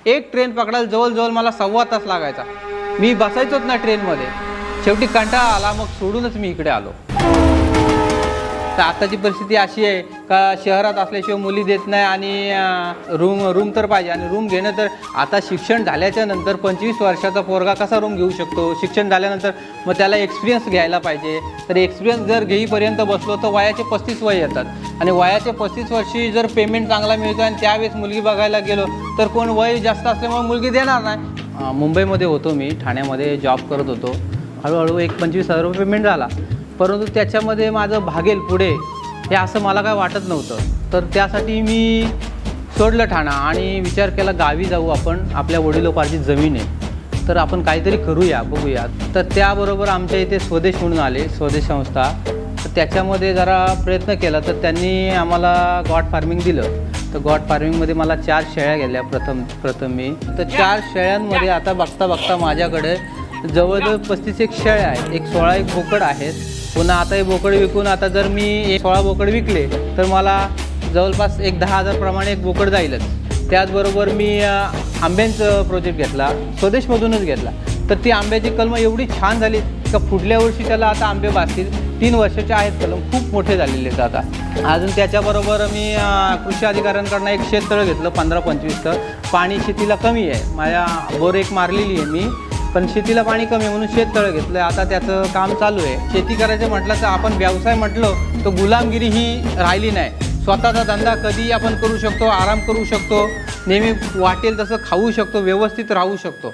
एक ट्रेन पकडायला जवळजवळ मला 1.25 तास लागायचा। मी बसायचोच ना ट्रेनमध्ये, शेवटी कंटाळा आला, मग सोडूनच मी इकडे आलो। तर आताची परिस्थिती अशी आहे का शहरात असल्याशिवाय मुली देत नाही आणि रूम तर पाहिजे, आणि रूम घेणं तर आता शिक्षण झाल्याच्या नंतर 25 वर्षाचा पोरगा कसा रूम घेऊ शकतो? शिक्षण झाल्यानंतर मग त्याला एक्सपिरियन्स घ्यायला पाहिजे। तर एक्सपिरियन्स जर घेईपर्यंत बसलो तर वयाचे 35 वय येतात, आणि वयाचे 35 वर्षी जर पेमेंट चांगला मिळतो आणि त्यावेळेस मुलगी बघायला गेलो तर कोण वय जास्त असल्यामुळे मुलगी देणार नाही। मुंबईमध्ये होतो मी, ठाण्यामध्ये जॉब करत होतो। हळूहळू एक 25,000 रुपये पेमेंट झाला, परंतु त्याच्यामध्ये माझं भागेल पुढे हे असं मला काय वाटत नव्हतं। तर त्यासाठी मी सोडलं ठाणा आणि विचार केला गावी जाऊ आपण, आपल्या वडिलोपार्जित जमीन आहे, तर आपण काहीतरी करूया, बघूया। तर त्याबरोबर आमच्या इथे स्वदेश म्हणून आले, स्वदेश संस्था, तर त्याच्यामध्ये जरा प्रयत्न केला, तर त्यांनी आम्हाला गॉट फार्मिंग दिलं। तर गॉट फार्मिंगमध्ये मला 4 शेळ्या गेल्या प्रथम मी। तर 4 शेळ्यांमध्ये आता बघता बघता माझ्याकडे जवळजवळ 35 शेळ्या आहेत, 16 बोकड आहेत। पुन्हा आता हे बोकड विकून, आता जर मी 16 बोकड विकले तर मला जवळपास एक 10,000 प्रमाणे एक बोकड जाईलच। त्याचबरोबर मी आंब्यांचं प्रोजेक्ट घेतला, स्वदेशमधूनच घेतला। तर ती आंब्याची कलमं एवढी छान झाली का पुढल्या वर्षी त्याला आता आंबे बासतील। 3 वर्षाचे आहेत कलम, खूप मोठे झालेले आहेत आता। अजून त्याच्याबरोबर मी कृषी अधिकाऱ्यांकडनं एक शेततळं घेतलं 15-25 पाणी शेतीला कमी आहे, माझ्या बोर एक मारलेली आहे मी, पण शेतीला पाणी कमी आहे म्हणून शेततळं घेतलं। आता त्याचं काम चालू आहे। शेती करायचं म्हटलं तर आपण व्यवसाय म्हटलं तर गुलामगिरी ही राहिली नाही। स्वतःचा धंदा कधी आपण करू शकतो, आराम करू शकतो, नेहमी वाटेल तसं खाऊ शकतो, व्यवस्थित राहू शकतो।